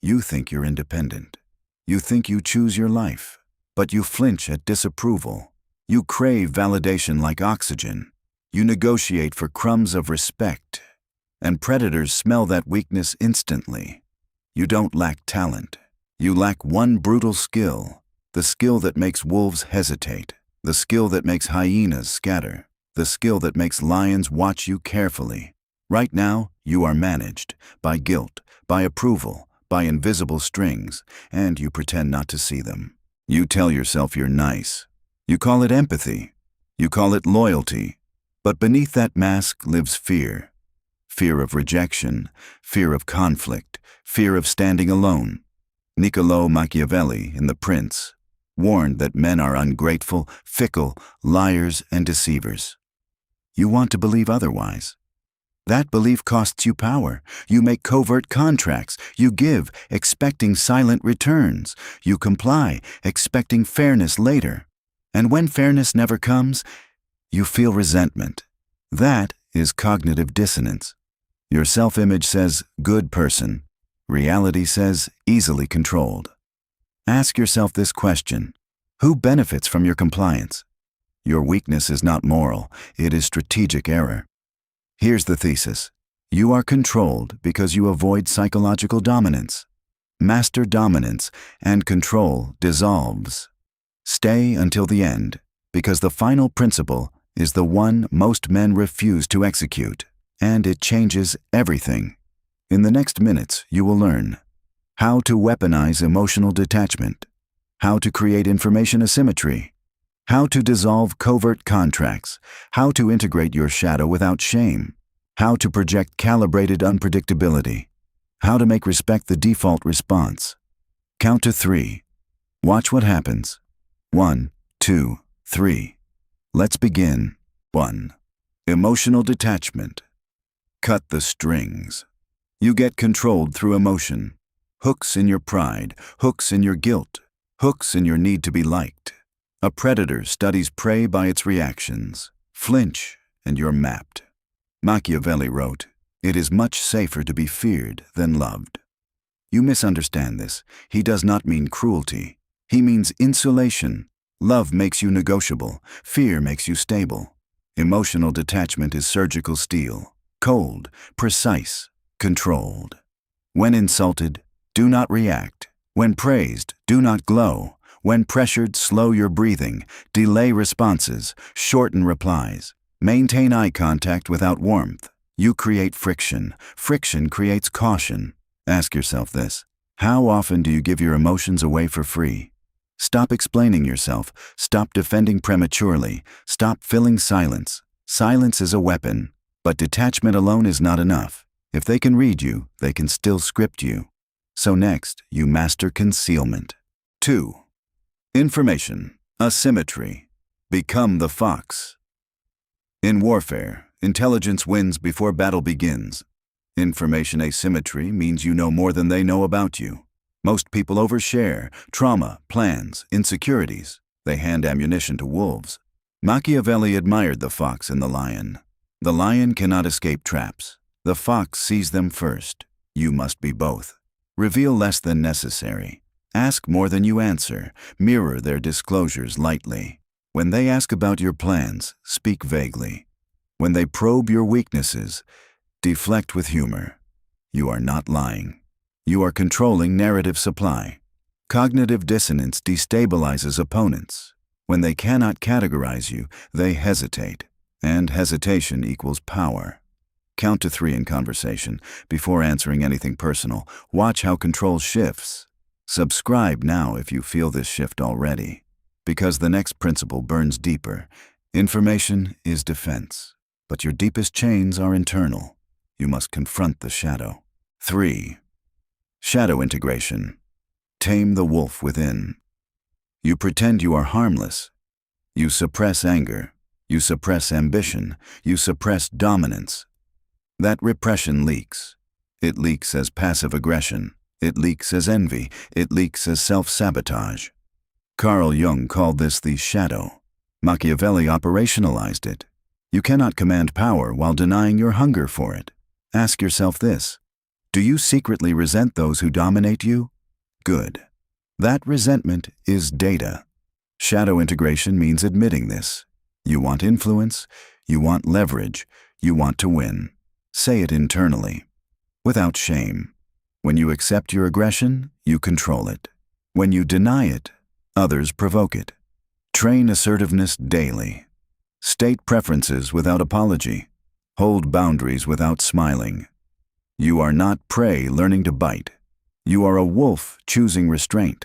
You think you're independent. You think you choose your life, but you flinch at disapproval. You crave validation like oxygen. You negotiate for crumbs of respect, and predators smell that weakness instantly. You don't lack talent. You lack one brutal skill, the skill that makes wolves hesitate, the skill that makes hyenas scatter, the skill that makes lions watch you carefully. Right now, you are managed by guilt, by approval, by invisible strings, and you pretend not to see them. You tell yourself you're nice. You call it empathy. You call it loyalty. But beneath that mask lives fear. Fear of rejection, fear of conflict, fear of standing alone. Niccolò Machiavelli, in The Prince, warned that men are ungrateful, fickle, liars, and deceivers. You want to believe otherwise. That belief costs you power. You make covert contracts. You give, expecting silent returns. You comply, expecting fairness later. And when fairness never comes, you feel resentment. That is cognitive dissonance. Your self-image says, good person. Reality says, easily controlled. Ask yourself this question: who benefits from your compliance? Your weakness is not moral, it is strategic error. Here's the thesis. You are controlled because you avoid psychological dominance. Master dominance, and control dissolves. Stay until the end, because the final principle is the one most men refuse to execute, and it changes everything. In the next minutes, you will learn how to weaponize emotional detachment, how to create information asymmetry, how to dissolve covert contracts, how to integrate your shadow without shame, how to project calibrated unpredictability, how to make respect the default response. Count to 3. Watch what happens. 1, 2, 3. Let's begin. 1. Emotional detachment. Cut the strings. You get controlled through emotion. Hooks in your pride, hooks in your guilt, hooks in your need to be liked. A predator studies prey by its reactions. Flinch, and you're mapped. Machiavelli wrote, "It is much safer to be feared than loved." You misunderstand this. He does not mean cruelty. He means insulation. Love makes you negotiable. Fear makes you stable. Emotional detachment is surgical steel. Cold, precise, controlled. When insulted, do not react. When praised, do not glow. When pressured, slow your breathing. Delay responses. Shorten replies. Maintain eye contact without warmth. You create friction. Friction creates caution. Ask yourself this: how often do you give your emotions away for free? Stop explaining yourself. Stop defending prematurely. Stop filling silence. Silence is a weapon, but detachment alone is not enough. If they can read you, they can still script you. So next, you master concealment. 2. Information asymmetry. Become the fox. In warfare, intelligence wins before battle begins. Information asymmetry means you know more than they know about you. Most people overshare trauma, plans, insecurities. They hand ammunition to wolves. Machiavelli admired the fox and the lion. The lion cannot escape traps. The fox sees them first. You must be both. Reveal less than necessary. Ask more than you answer. Mirror their disclosures lightly. When they ask about your plans, speak vaguely. When they probe your weaknesses, deflect with humor. You are not lying. You are controlling narrative supply. Cognitive dissonance destabilizes opponents. When they cannot categorize you, they hesitate. And hesitation equals power. Count to 3 in conversation. Before answering anything personal, watch how control shifts. Subscribe now if you feel this shift already. Because the next principle burns deeper. Information is defense. But your deepest chains are internal. You must confront the shadow. 3. Shadow integration. Tame the wolf within. You pretend you are harmless. You suppress anger. You suppress ambition. You suppress dominance. That repression leaks. It leaks as passive aggression. It leaks as envy. It leaks as self-sabotage. Carl Jung called this the shadow. Machiavelli operationalized it. You cannot command power while denying your hunger for it. Ask yourself this: Do you secretly resent those who dominate you? Good. That resentment is data. Shadow integration means admitting this. You want influence, you want leverage, you want to win. Say it internally, without shame. When you accept your aggression, you control it. When you deny it, others provoke it. Train assertiveness daily. State preferences without apology. Hold boundaries without smiling. You are not prey learning to bite. You are a wolf choosing restraint.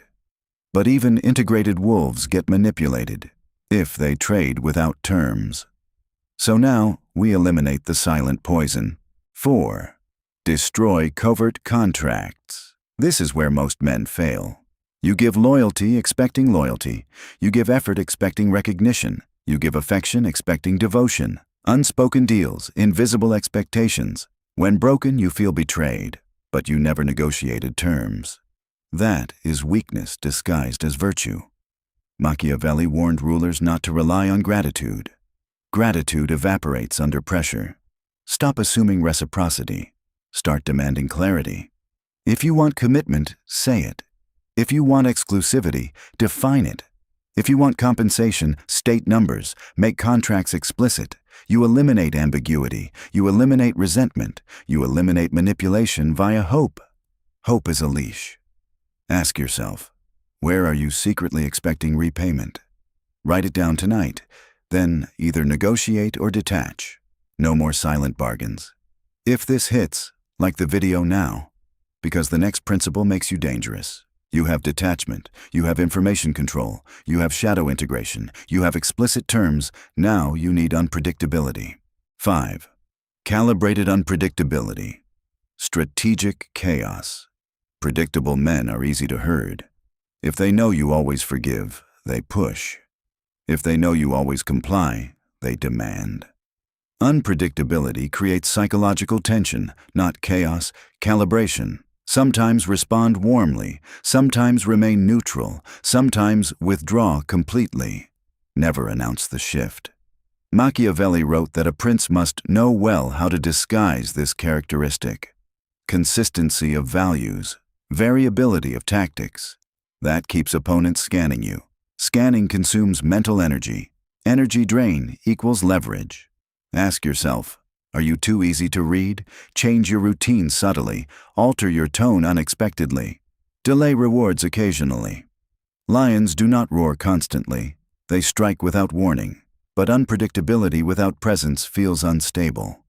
But even integrated wolves get manipulated if they trade without terms. So now we eliminate the silent poison. 4. Destroy covert contracts. This is where most men fail. You give loyalty expecting loyalty. You give effort expecting recognition. You give affection expecting devotion. Unspoken deals, invisible expectations. When broken, you feel betrayed, but you never negotiated terms. That is weakness disguised as virtue. Machiavelli warned rulers not to rely on gratitude. Gratitude evaporates under pressure. Stop assuming reciprocity. Start demanding clarity. If you want commitment, say it. If you want exclusivity, define it. If you want compensation, state numbers, make contracts explicit. You eliminate ambiguity. You eliminate resentment. You eliminate manipulation via hope. Hope is a leash. Ask yourself, where are you secretly expecting repayment? Write it down tonight. Then either negotiate or detach. No more silent bargains. If this hits, like the video now, because the next principle makes you dangerous. You have detachment, you have information control, you have shadow integration, you have explicit terms, now you need unpredictability. 5. Calibrated unpredictability. Strategic chaos. Predictable men are easy to herd. If they know you always forgive, they push. If they know you always comply, they demand. Unpredictability creates psychological tension, not chaos, calibration. Sometimes respond warmly, sometimes remain neutral, sometimes withdraw completely. Never announce the shift. Machiavelli wrote that a prince must know well how to disguise this characteristic. Consistency of values, variability of tactics. That keeps opponents scanning you. Scanning consumes mental energy. Energy drain equals leverage. Ask yourself, are you too easy to read? Change your routine subtly. Alter your tone unexpectedly. Delay rewards occasionally. Lions do not roar constantly. They strike without warning. But unpredictability without presence feels unstable.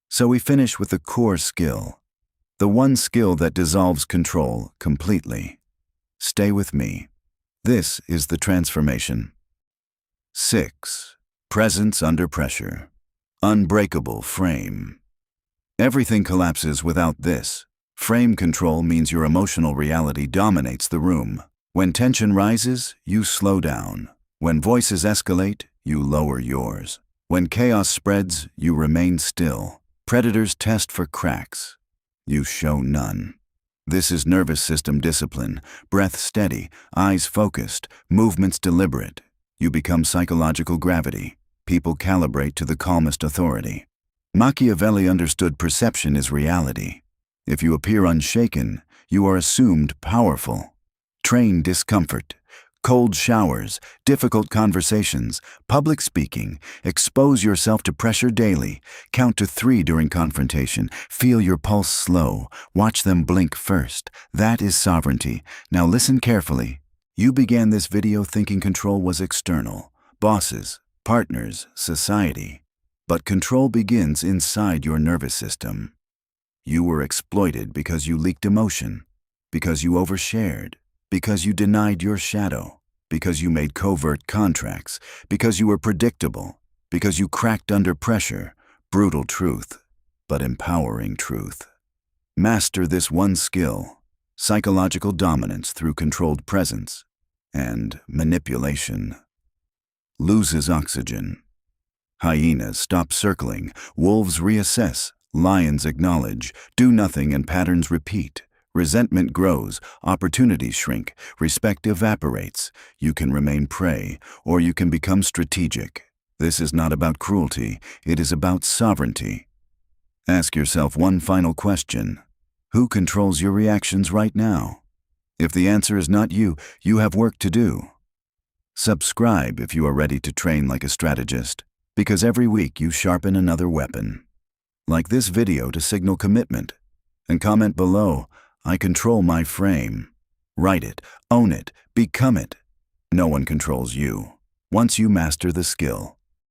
So we finish with the core skill. The one skill that dissolves control completely. Stay with me. This is the transformation. 6. Presence under pressure. Unbreakable frame. Everything collapses without this. Frame control means your emotional reality dominates the room. When tension rises, you slow down. When voices escalate, you lower yours. When chaos spreads, you remain still. Predators test for cracks. You show none. This is nervous system discipline, breath steady, eyes focused, movements deliberate. You become psychological gravity. People calibrate to the calmest authority. Machiavelli understood perception is reality. If you appear unshaken, you are assumed powerful. Train discomfort. Cold showers, difficult conversations, public speaking. Expose yourself to pressure daily. Count to 3 during confrontation. Feel your pulse slow. Watch them blink first. That is sovereignty. Now listen carefully. You began this video thinking control was external. Bosses, partners, society. But control begins inside your nervous system. You were exploited because you leaked emotion, because you overshared, because you denied your shadow, because you made covert contracts, because you were predictable, because you cracked under pressure. Brutal truth, but empowering truth. Master this one skill, psychological dominance through controlled presence, and manipulation. Loses oxygen. Hyenas stop circling, wolves reassess, lions acknowledge, do nothing and patterns repeat. Resentment grows, opportunities shrink, respect evaporates. You can remain prey, or you can become strategic. This is not about cruelty, it is about sovereignty. Ask yourself one final question. Who controls your reactions right now? If the answer is not you, you have work to do. Subscribe if you are ready to train like a strategist, because every week you sharpen another weapon. Like this video to signal commitment, and comment below, "I control my frame." Write it, own it, become it. No one controls you. Once you master the skill.